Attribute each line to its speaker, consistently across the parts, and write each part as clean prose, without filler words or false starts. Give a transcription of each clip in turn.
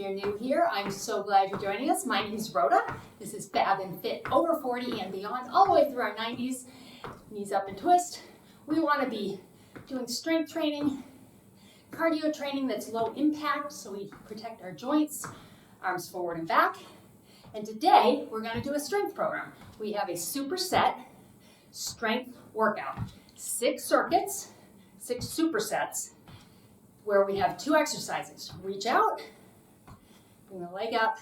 Speaker 1: you're new here, I'm so glad you're joining us. My name is Rhoda. This is Fab and Fit over 40 and beyond, all the way through our 90s. Knees up and twist. We want to be doing strength training, cardio training that's low impact so we protect our joints, arms forward and back. And today we're going to do a strength program. We have a Superset strength workout. 6 circuits, 6 supersets, where we have 2 exercises. Reach out, bring the leg up.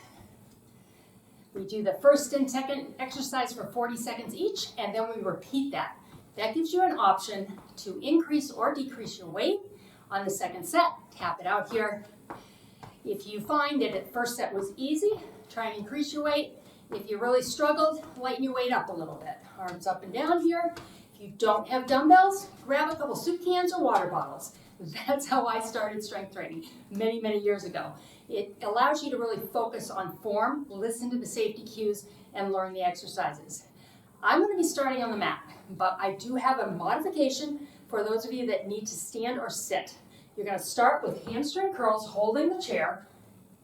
Speaker 1: We do the first and second exercise for 40 seconds each, and then we repeat that. That gives you an option to increase or decrease your weight on the second set. Tap it out here. If you find that the first set was easy, try and increase your weight. If you really struggled, lighten your weight up a little bit. Arms up and down here. If you don't have dumbbells, grab a couple soup cans or water bottles. That's how I started strength training many, many years ago. It allows you to really focus on form, listen to the safety cues, and learn the exercises. I'm going to be starting on the mat, but I do have a modification for those of you that need to stand or sit. You're going to start with hamstring curls, holding the chair,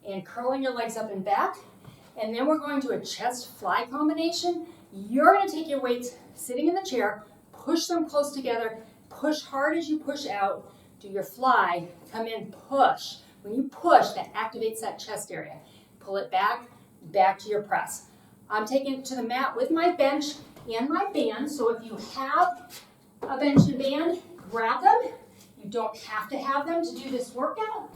Speaker 1: and curling your legs up and back. And then we're going to a chest fly combination. You're going to take your weights sitting in the chair, push them close together, push hard as you push out. Do your fly, come in, push. When you push, that activates that chest area. Pull it back, back to your press. I'm taking it to the mat with my bench and my band, so if you have a bench and band, grab them. You don't have to have them to do this workout.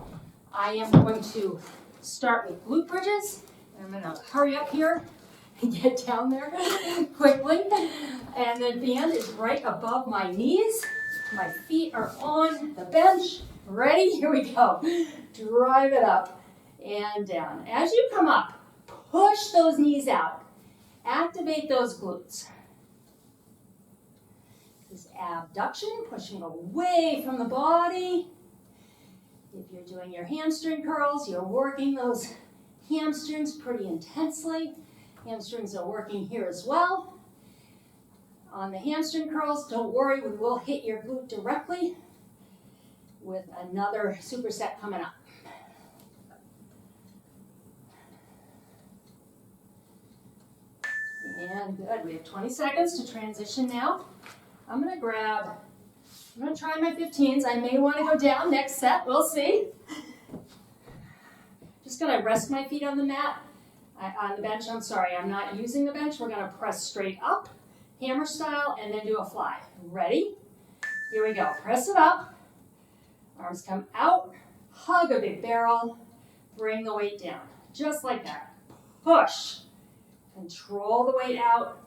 Speaker 1: I am going to start with glute bridges. I'm going to hurry up here and get down there quickly. And then band is right above my knees. My feet are on the bench. Ready? Here we go. Drive it up and down. As you come up, push those knees out. Activate those glutes. This abduction, pushing away from the body. If you're doing your hamstring curls, you're working those hamstrings pretty intensely. Hamstrings are working here as well. On the hamstring curls, don't worry, we will hit your glute directly with another superset coming up. And good, we have 20 seconds to transition now. I'm going to try my 15s. I may want to go down next set, we'll see. Just going to rest my feet on the mat, on the bench, I'm sorry, I'm not using the bench. We're going to press straight up, hammer style, and then do a fly. Ready? Here we go, press it up, arms come out, hug a big barrel, bring the weight down, just like that. Push, control the weight out,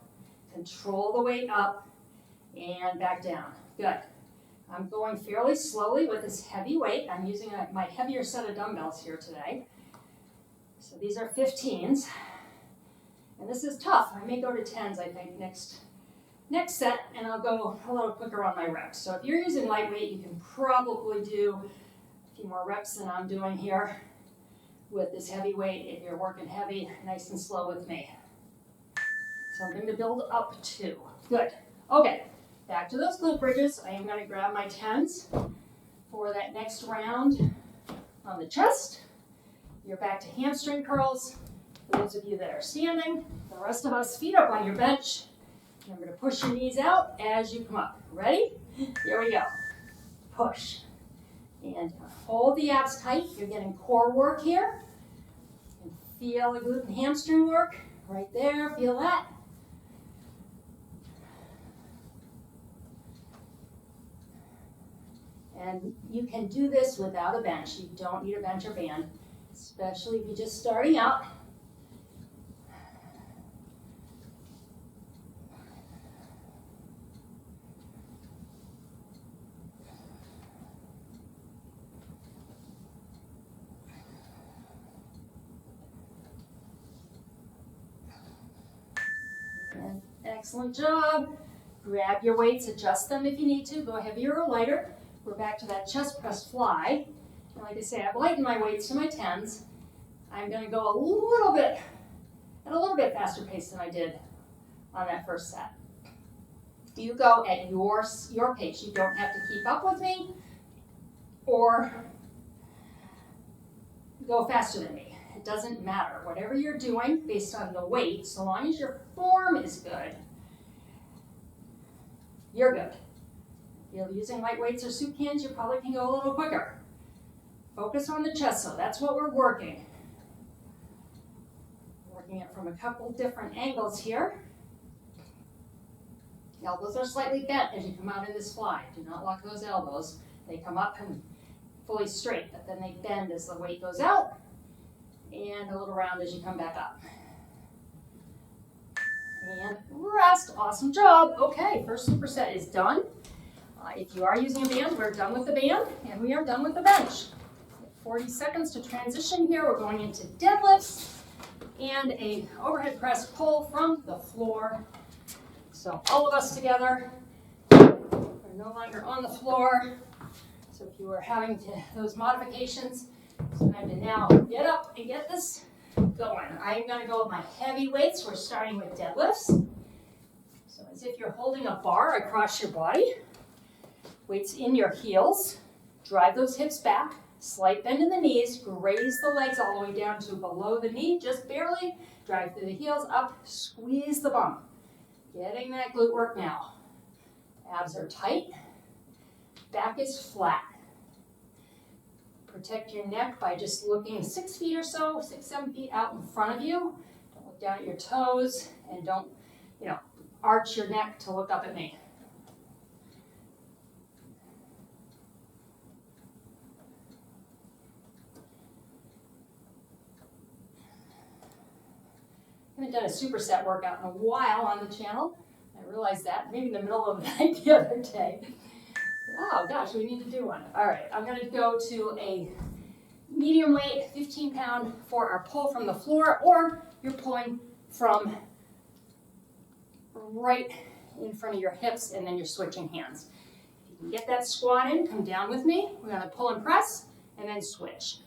Speaker 1: control the weight up, and back down. Good. I'm going fairly slowly with this heavy weight. I'm using my heavier set of dumbbells here today. So these are 15s. And this is tough. I may go to 10s, I think, next set, and I'll go a little quicker on my reps. So if you're using lightweight, you can probably do a few more reps than I'm doing here with this heavy weight. If you're working heavy, nice and slow with me. Something to build up to. Good. Okay. Back to those glute bridges. I am going to grab my 10s for that next round on the chest. You're back to hamstring curls. For those of you that are standing, the rest of us, feet up on your bench. Remember to push your knees out as you come up. Ready? Here we go. Push. And hold the abs tight. You're getting core work here. And feel the glute and hamstring work. Right there. Feel that. And you can do this without a bench. You don't need a bench or band, especially if you're just starting out. And excellent job. Grab your weights, adjust them if you need to. Go heavier or lighter. We're back to that chest press fly. And like I say, I've lightened my weights to my 10s. I'm going to go at a little bit faster pace than I did on that first set. You go at your pace. You don't have to keep up with me or go faster than me. it doesn't matter. Whatever you're doing based on the weight, so long as your form is good, you're good. If you're using light weights or soup cans, you probably can go a little quicker. Focus on the chest, so that's what we're working. Working it from a couple different angles here. Elbows are slightly bent as you come out in this fly. Do not lock those elbows. They come up and fully straight, but then they bend as the weight goes out, and a little round as you come back up. And rest. Awesome job. Okay, first superset is done. If you are using a band, we're done with the band, and we are done with the bench. 40 seconds to transition here. We're going into deadlifts and a overhead press pull from the floor. So all of us together. We're no longer on the floor. So if you were having those modifications, it's time to now get up and get this going. I'm going to go with my heavy weights. We're starting with deadlifts. So as if you're holding a bar across your body. Weights in your heels. Drive those hips back. Slight bend in the knees. Graze the legs all the way down to below the knee, just barely. Drive through the heels up. Squeeze the bum. Getting that glute work now. Abs are tight. Back is flat. Protect your neck by just looking 6 feet or so, 6, 7 feet out in front of you. Don't look down at your toes, and don't, arch your neck to look up at me. I haven't done a superset workout in a while on the channel. I realized that maybe in the middle of the night the other day. Oh gosh, we need to do one. All right, I'm going to go to a medium weight, 15-pound for our pull from the floor, or you're pulling from right in front of your hips, and then you're switching hands. If you can get that squat in, come down with me. We're going to pull and press, and then switch.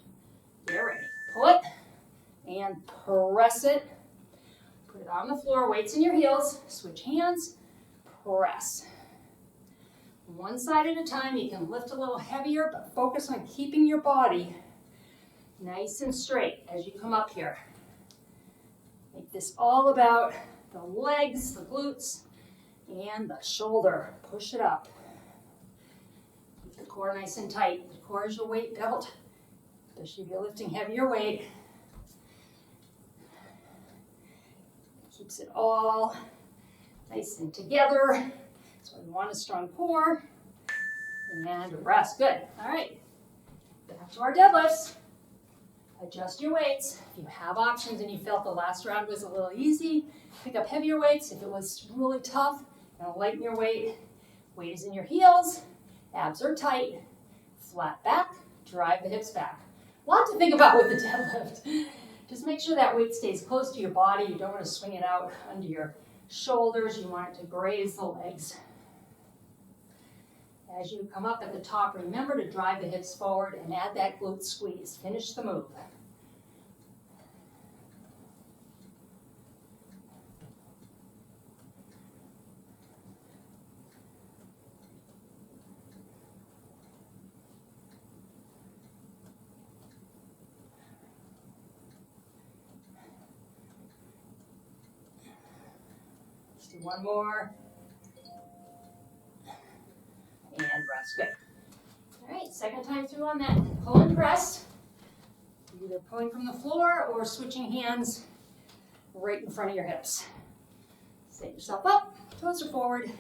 Speaker 1: Get ready. Pull it, and press it. Put it on the floor, weights in your heels, switch hands, press. One side at a time. You can lift a little heavier, but focus on keeping your body nice and straight as you come up here. Make this all about the legs, the glutes, and the shoulder. Push it up. Keep the core nice and tight. The core is your weight belt, especially if you're lifting heavier weight. Keeps it all nice and together. So we want a strong core. And rest. Good. All right. Back to our deadlifts. Adjust your weights. If you have options and you felt the last round was a little easy, pick up heavier weights. If it was really tough, lighten your weight. Weight is in your heels. Abs are tight. Flat back. Drive the hips back. A lot to think about with the deadlift. Just make sure that weight stays close to your body. You don't want to swing it out under your shoulders. You want it to graze the legs. As you come up at the top, remember to drive the hips forward and add that glute squeeze. Finish the move. Let's do one more. And rest. Good. All right, second time through on that pull and press. Either pulling from the floor or switching hands right in front of your hips. Set yourself up, toes are forward,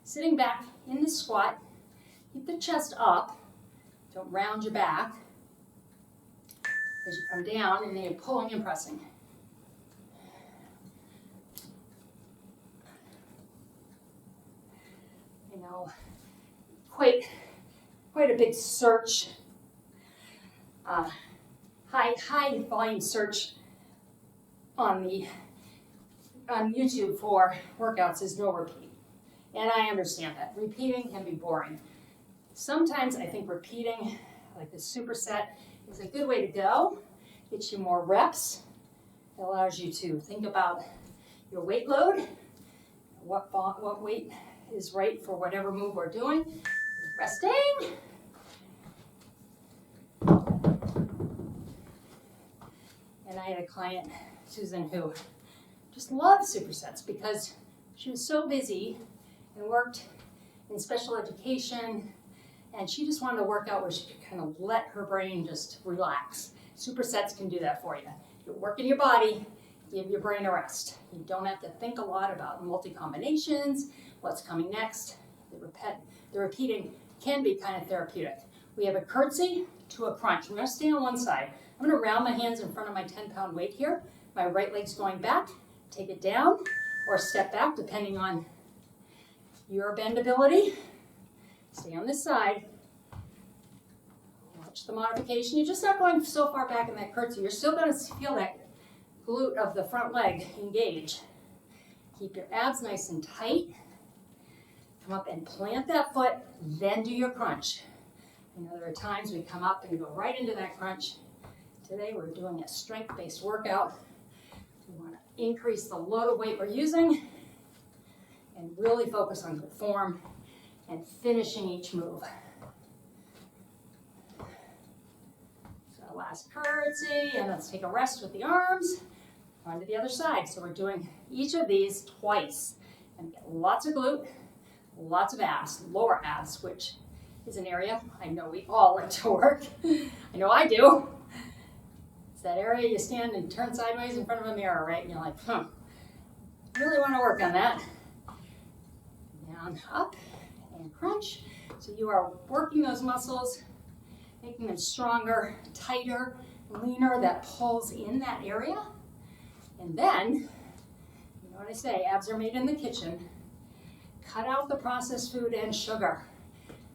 Speaker 1: sitting back in the squat. Keep the chest up. Don't round your back as you come down, and then you're pulling and pressing. Quite a big search, high volume search on YouTube for workouts is no repeat. And I understand that. Repeating can be boring. Sometimes I think repeating, like the superset, is a good way to go. Gets you more reps. It allows you to think about your weight load, what weight is right for whatever move we're doing. Resting. And I had a client, Susan, who just loved supersets because she was so busy and worked in special education, and she just wanted to work out where she could kind of let her brain just relax. Supersets can do that for you. You work in your body, give your brain a rest. You don't have to think a lot about multi-combinations, what's coming next. The repeating can be kind of therapeutic. We have a curtsy to a crunch. We're going to stay on one side. I'm going to round my hands in front of my 10-pound weight here. My right leg's going back. Take it down or step back depending on your bendability. Stay on this side. Watch the modification. You're just not going so far back in that curtsy. You're still going to feel that glute of the front leg engage. Keep your abs nice and tight. Come up and plant that foot, then do your crunch. I know there are times we come up and go right into that crunch. Today we're doing a strength-based workout. We want to increase the load of weight we're using and really focus on good form and finishing each move. So last curtsy, and let's take a rest with the arms. On to the other side. So we're doing each of these twice. And get lots of glute, lots of abs, lower abs, which is an area I know we all like to work. I know I do. It's that area you stand and turn sideways in front of a mirror, right? And you're like, really want to work on that. Down, up, and crunch. So you are working those muscles, making them stronger, tighter, leaner, that pulls in that area. And then, you know what I say, abs are made in the kitchen. Cut out the processed food and sugar.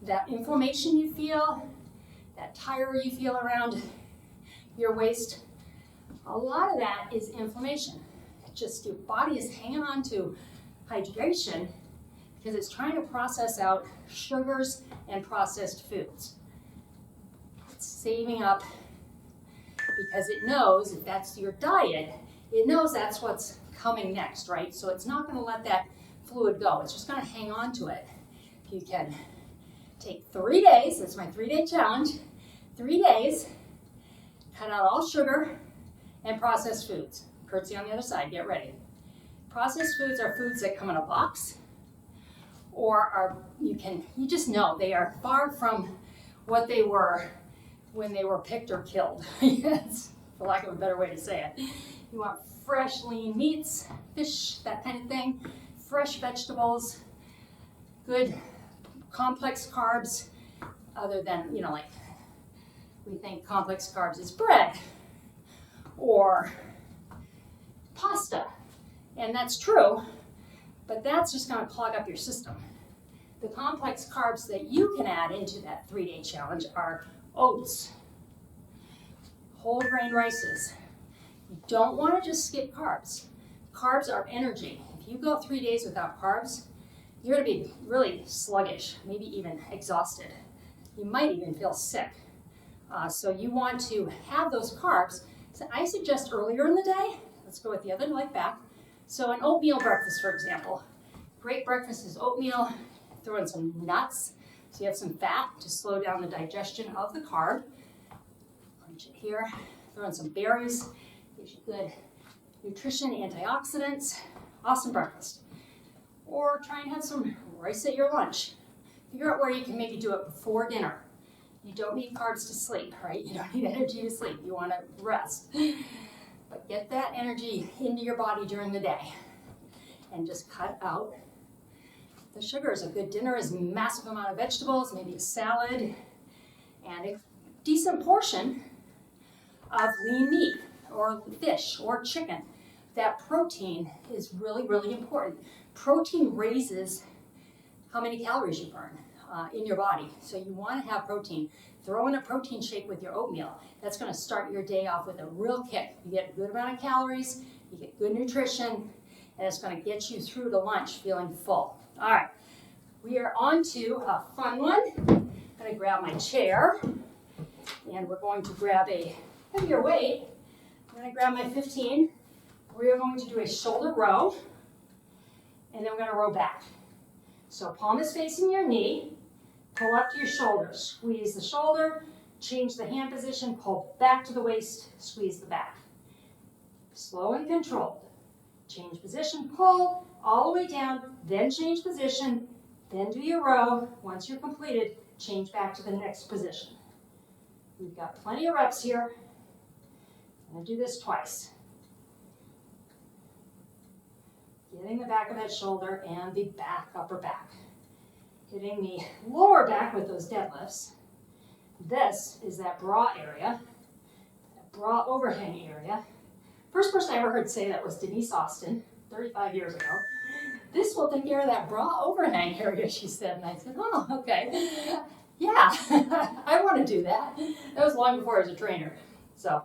Speaker 1: That inflammation you feel, that tire you feel around your waist, a lot of that is inflammation. It's just your body is hanging on to hydration because it's trying to process out sugars and processed foods. It's saving up because it knows if that's your diet, it knows that's what's coming next, right? So it's not going to let that fluid go. It's just going to hang on to it. If you can take 3 days, that's my 3-day challenge, 3 days, cut out all sugar and processed foods. Curtsy on the other side, get ready. Processed foods are foods that come in a box or you just know they are far from what they were when they were picked or killed. Yes, for lack of a better way to say it. You want fresh, lean meats, fish, that kind of thing, fresh vegetables, good complex carbs, other than, like we think complex carbs is bread or pasta. And that's true, but that's just going to clog up your system. The complex carbs that you can add into that 3-day challenge are oats, whole grain rices. You don't want to just skip carbs. Carbs are energy. If you go 3 days without carbs, you're going to be really sluggish, maybe even exhausted. You might even feel sick. So you want to have those carbs. So I suggest earlier in the day, let's go with the other leg back. So an oatmeal breakfast, for example. Great breakfast is oatmeal. Throw in some nuts so you have some fat to slow down the digestion of the carb. Punch it here. Throw in some berries. Gives you good nutrition, antioxidants. Awesome breakfast. Or try and have some rice at your lunch. Figure out where you can maybe do it before dinner. You don't need carbs to sleep, right? You don't need energy to sleep. You want to rest. But get that energy into your body during the day. And just cut out the sugars. A good dinner is a massive amount of vegetables, maybe a salad, and a decent portion of lean meat or fish or chicken. That protein is really, really important. Protein raises how many calories you burn in your body. So you want to have protein. Throw in a protein shake with your oatmeal. That's going to start your day off with a real kick. You get a good amount of calories, you get good nutrition, and it's going to get you through to lunch feeling full. All right, we are on to a fun one. I'm going to grab my chair, and we're going to grab a heavier weight. I'm going to grab my 15. We are going to do a shoulder row, and then we're going to row back. So palm is facing your knee, pull up to your shoulder, squeeze the shoulder, change the hand position, pull back to the waist, squeeze the back. Slow and controlled. Change position, pull all the way down, then change position, then do your row. Once you're completed, change back to the next position. We've got plenty of reps here. I'm going to do this twice. Getting the back of that shoulder and the back, upper back. Hitting the lower back with those deadlifts. This is that bra area, that bra overhang area. First person I ever heard say that was Denise Austin, 35 years ago. This will take care of that bra overhang area, she said. And I said, oh, okay. Yeah, I want to do that. That was long before I was a trainer. So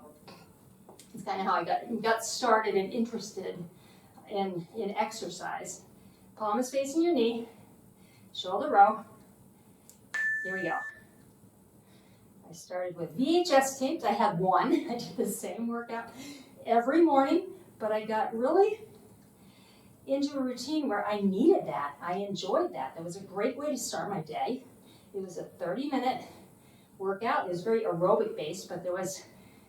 Speaker 1: it's kind of how I got started and interested in exercise. Palm is facing your knee, shoulder row. Here we go. I started with VHS tapes. I had one. I did the same workout every morning, but I got really into a routine where I needed that. I enjoyed that. That was a great way to start my day. It was a 30-minute workout. It was very aerobic based, but there was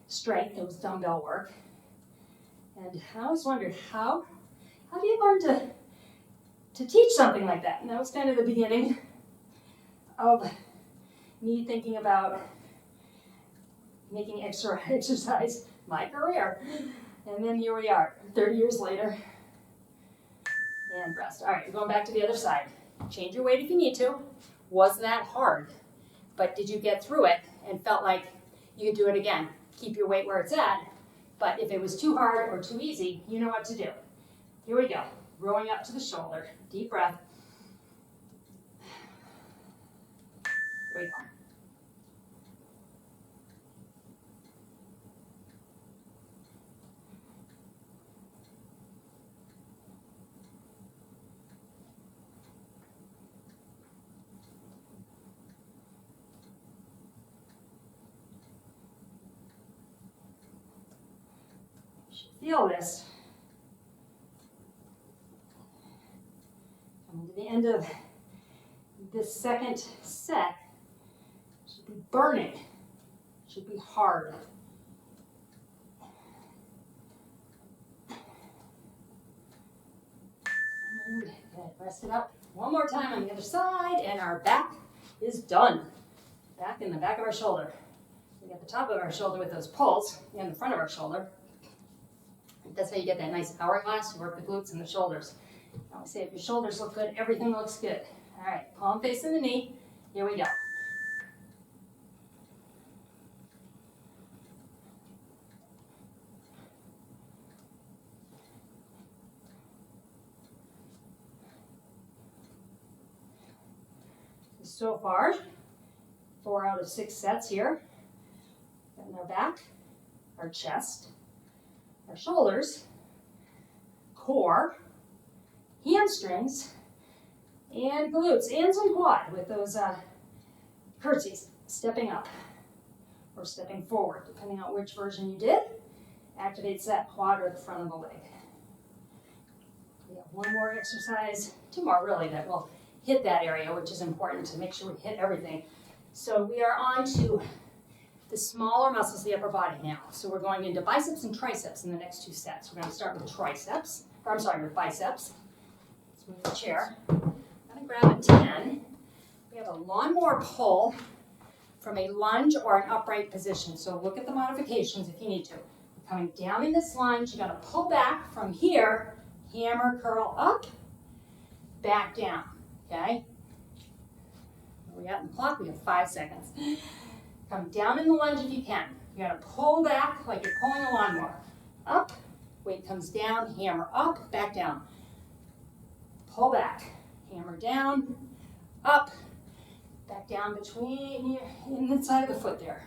Speaker 1: strength, there was dumbbell work. And I always wondered, how do you learn to teach something like that? And that was kind of the beginning of me thinking about making exercise my career. And then here we are, 30 years later, and rest. All right, going back to the other side. Change your weight if you need to. Wasn't that hard, but did you get through it and felt like you could do it again? Keep your weight where it's at, but if it was too hard or too easy, you know what to do. Here we go, rowing up to the shoulder. Deep breath. Here we go. Feel this. Coming to the end of this second set. Should be burning. Should be hard. And good. Rest it up. One more time on the other side, and our back is done. Back in the back of our shoulder. We got the top of our shoulder with those pulls, and the front of our shoulder. That's how you get that nice hourglass. You work the glutes and the shoulders. I always say if your shoulders look good, everything looks good. All right, palm facing the knee. Here we go. So far, 4 out of 6 sets here. Getting our back, our chest, our shoulders, core, hamstrings, and glutes, and some quad with those curtsies, stepping up or stepping forward, depending on which version you did. Activates that quad or the front of the leg. We have one more exercise, 2 more really, that will hit that area, which is important to make sure we hit everything. So we are on to the smaller muscles of the upper body now. So we're going into biceps and triceps in the next 2 sets. We're going to start with triceps, with biceps. Let's move the chair. I'm going to grab a 10. We have a lawnmower pull from a lunge or an upright position. So look at the modifications if you need to. We're coming down in this lunge. You're going to pull back from here, hammer, curl up, back down. Okay? Where we at in the clock? We have 5 seconds. Come down in the lunge if you can. You're going to pull back like you're pulling a lawnmower. Up, weight comes down, hammer up, back down. Pull back, hammer down, up, back down between in the side of the foot there.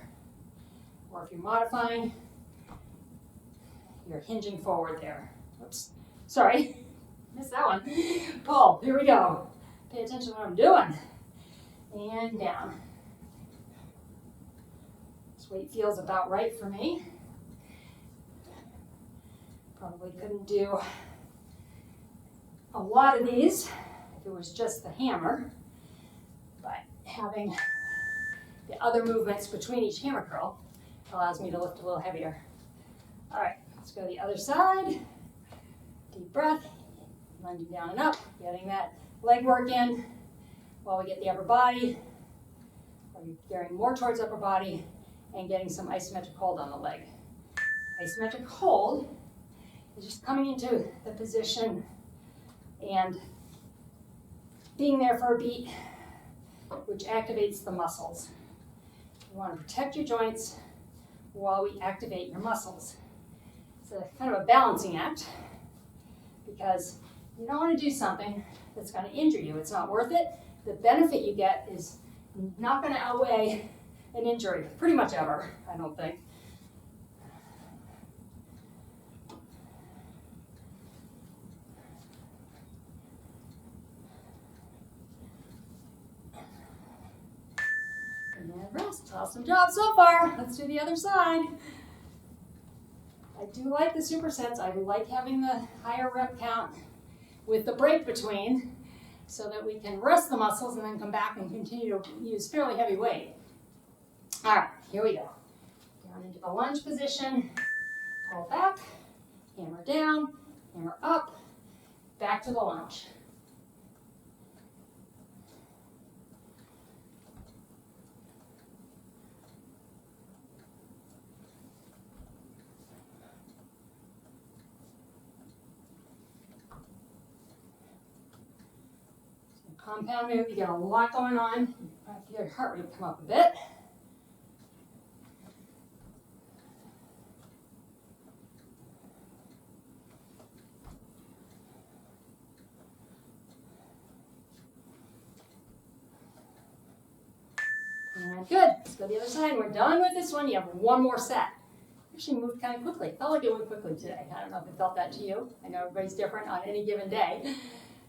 Speaker 1: Or if you're modifying, you're hinging forward there. Oops, sorry, missed that one. Pull, here we go. Pay attention to what I'm doing. And down. Weight feels about right for me. Probably couldn't do a lot of these if it was just the hammer, but having the other movements between each hammer curl allows me to lift a little heavier. All right, Let's go to the other side. Deep breath, lunging down and up, getting that leg work in while we get the upper body. Gearing more towards upper body and getting some isometric hold on the leg. Isometric hold is just coming into the position and being there for a beat, which activates the muscles. You want to protect your joints while we activate your muscles. It's a kind of a balancing act because you don't want to do something that's going to injure you. It's not worth it. The benefit you get is not going to outweigh an injury, pretty much ever, I don't think. And rest. Awesome job so far. Let's do the other side. I do like the supersets. I like having the higher rep count with the break between, so that we can rest the muscles and then come back and continue to use fairly heavy weight. All right, here we go. Down into the lunge position, pull back, hammer down, hammer up, back to the lunge. Compound move, you get a lot going on. Your heart rate come up a bit. And good. Let's go to the other side. We're done with this one. You have one more set. Actually moved kind of quickly. Felt like it went quickly today. I don't know if it felt that to you. I know everybody's different on any given day.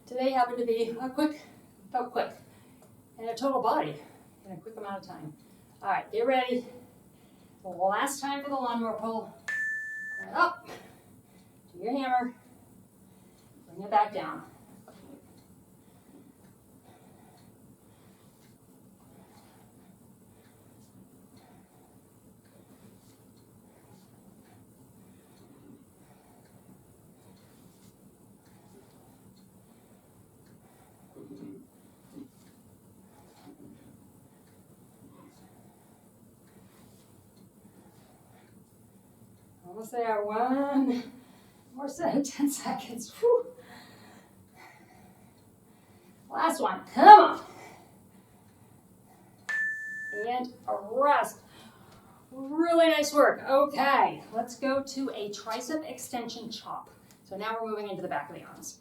Speaker 1: Today happened to be felt quick, and a total body in a quick amount of time. All right, get ready. Last time for the lawnmower pull. Bring it up, do your hammer, bring it back down. Almost there. One more set of 10 seconds. Whew. Last one. Come on. And a rest. Really nice work. Okay, let's go to a tricep extension chop. So now we're moving into the back of the arms.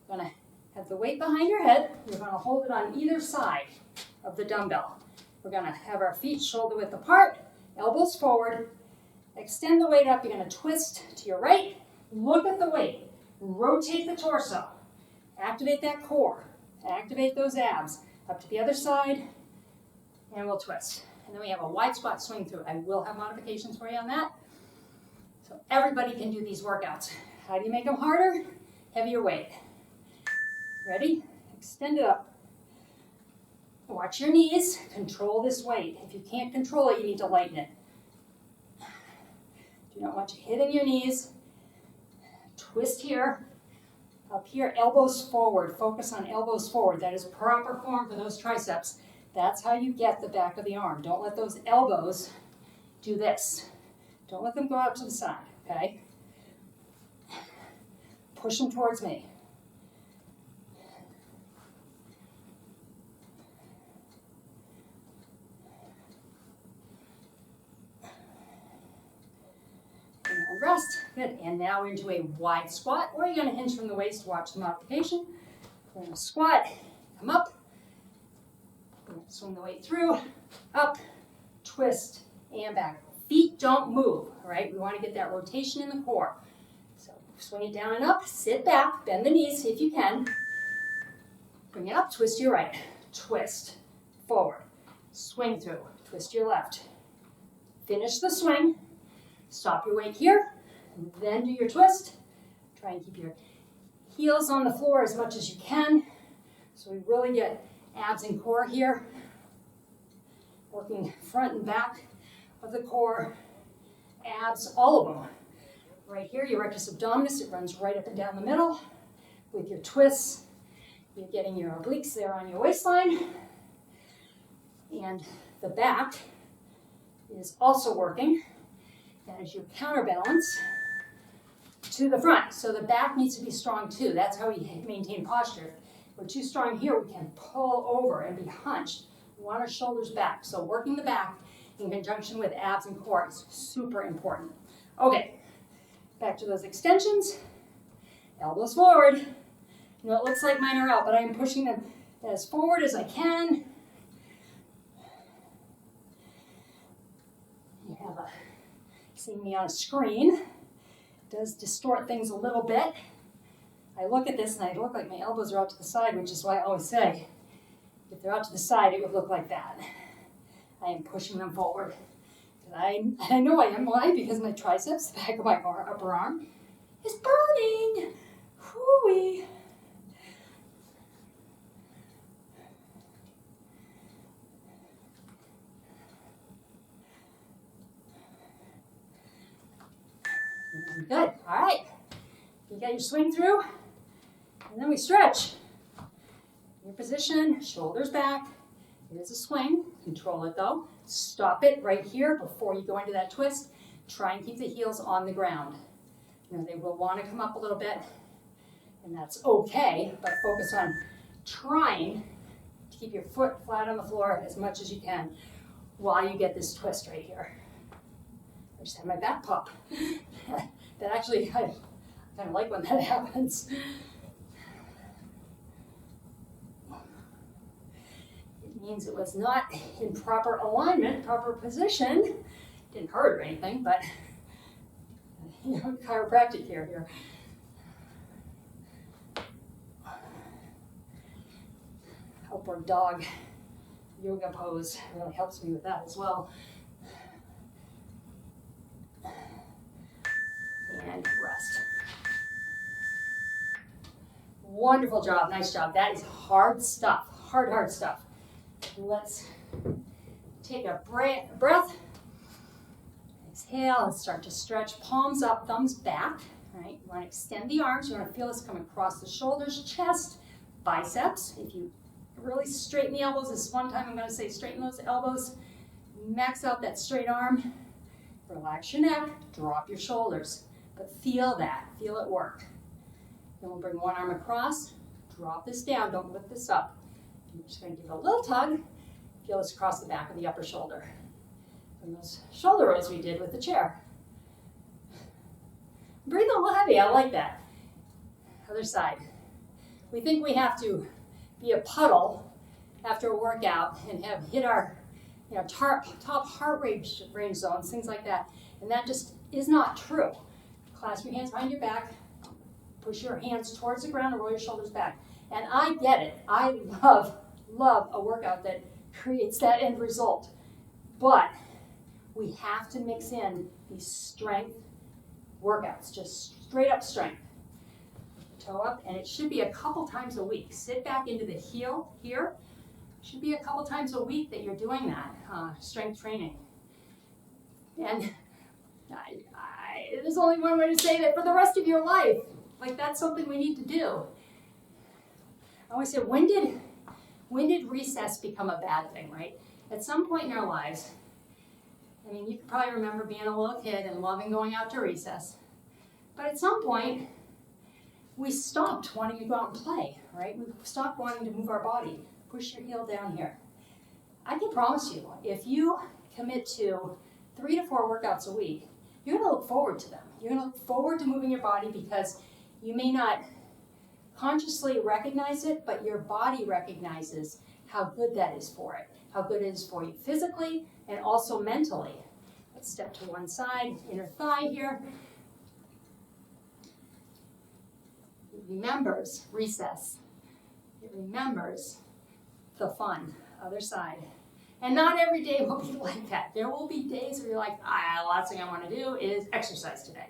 Speaker 1: We're going to have the weight behind your head. You're going to hold it on either side of the dumbbell. We're going to have our feet shoulder width apart, elbows forward. Extend the weight up. You're going to twist to your right. Look at the weight. Rotate the torso. Activate that core. Activate those abs. Up to the other side. And we'll twist. And then we have a wide squat swing through. I will have modifications for you on that. So everybody can do these workouts. How do you make them harder? Heavier weight. Ready? Extend it up. Watch your knees. Control this weight. If you can't control it, you need to lighten it. Do not want you hitting your knees. Twist here. Up here, elbows forward. Focus on elbows forward. That is proper form for those triceps. That's how you get the back of the arm. Don't let those elbows do this. Don't let them go out to the side, okay? Push them towards me. And rest. Good. And now into a wide squat, or you're going to hinge from the waist to watch the modification. We're going to squat, come up. Swing the weight through, up, twist, and back. Feet don't move, all right? We want to get that rotation in the core. So swing it down and up, sit back, bend the knees if you can. Bring it up, twist your right, twist, forward, swing through, twist your left. Finish the swing, stop your weight here, and then do your twist. Try and keep your heels on the floor as much as you can, so we really get abs and core here. Working front and back of the core, abs, all of them. Right here, your rectus abdominis, it runs right up and down the middle. With your twists, you're getting your obliques there on your waistline. And the back is also working as your counterbalance to the front. So the back needs to be strong too. That's how we maintain posture. If we're too strong here, we can pull over and be hunched. We want our shoulders back. So working the back in conjunction with abs and core is super important. Okay, back to those extensions. Elbows forward. You know, it looks like mine are out, but I'm pushing them as forward as I can. You have seeing me on a screen. It does distort things a little bit. I look at this and I look like my elbows are out to the side, which is why I always say, if they're out to the side, it would look like that. I am pushing them forward. And I know I am. Why? Because my triceps, the back of my upper arm, is burning. Hoo-wee. Good. All right. You got your swing through, and then we stretch. Your position, shoulders back. It is a swing. Control it though. Stop it right here before you go into that twist. Try and keep the heels on the ground. You know, they will want to come up a little bit, and that's okay, but focus on trying to keep your foot flat on the floor as much as you can while you get this twist right here. I just had my back pop. That actually, I kind of like when that happens. It means it was not in proper alignment, proper position. Didn't hurt or anything, but you know, chiropractic care here. Upward dog yoga pose really helps me with that as well. And rest. Wonderful job, nice job. That is hard stuff, hard stuff. Let's take a breath. Exhale, let's start to stretch. Palms up, thumbs back. All right, you want to extend the arms. You want to feel this come across the shoulders, chest, biceps. If you really straighten the elbows, this is one time I'm going to say straighten those elbows. Max out that straight arm. Relax your neck, drop your shoulders. But feel that, feel it work. Then we'll bring one arm across, drop this down, don't lift this up. You're just going to give it a little tug, feel this across the back of the upper shoulder. And those shoulder rolls we did with the chair. Breathe a little heavy, I like that. Other side. We think we have to be a puddle after a workout and have hit our top heart rate range zones, things like that. And that just is not true. Clasp your hands behind your back, push your hands towards the ground and roll your shoulders back. And I get it. I love a workout that creates that end result. But we have to mix in these strength workouts, just straight up strength. Toe up, and it should be a couple times a week. Sit back into the heel here. Should be a couple times a week that you're doing that, strength training. And there's only one way to say that for the rest of your life. Like, that's something we need to do. I always say, when did recess become a bad thing, right? At some point in our lives, I mean, you can probably remember being a little kid and loving going out to recess. But at some point, we stopped wanting to go out and play, right? We stopped wanting to move our body. Push your heel down here. I can promise you, if you commit to 3 to 4 workouts a week, you're going to look forward to them. You're going to look forward to moving your body because you may not consciously recognize it, but your body recognizes how good that is for it, how good it is for you physically and also mentally. Let's step to one side, inner thigh here. It remembers recess. It remembers the fun, other side. And not every day will be like that. There will be days where you're like, the last thing I want to do is exercise today.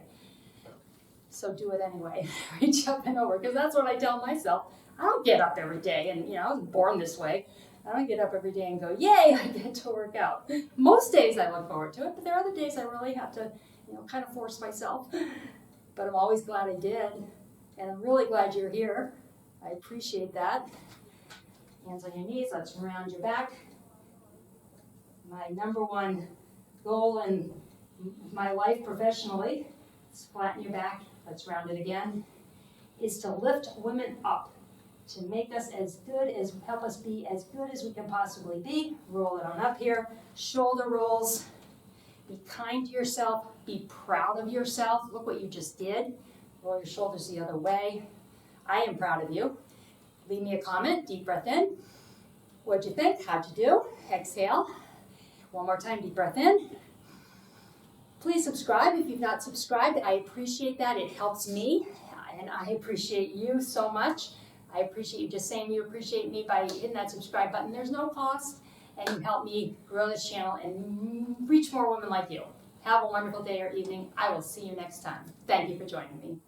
Speaker 1: So do it anyway. Reach up and over, because that's what I tell myself. I don't get up every day, and I was born this way. I don't get up every day and go, yay, I get to work out. Most days I look forward to it, but there are other days I really have to, kind of force myself. but I'm always glad I did. And I'm really glad you're here. I appreciate that. Hands on your knees, let's round your back. My number one goal in my life professionally, let's flatten your back, let's round it again, is to lift women up, to make us help us be as good as we can possibly be. Roll it on up here, shoulder rolls. Be kind to yourself, be proud of yourself. Look what you just did. Roll your shoulders the other way. I am proud of you. Leave me a comment, deep breath in. What'd you think? How'd you do? Exhale. One more time, deep breath in. Please subscribe if you've not subscribed. I appreciate that. It helps me, and I appreciate you so much. I appreciate you just saying you appreciate me by hitting that subscribe button. There's no cost, and you help me grow this channel and reach more women like you. Have a wonderful day or evening. I will see you next time. Thank you for joining me.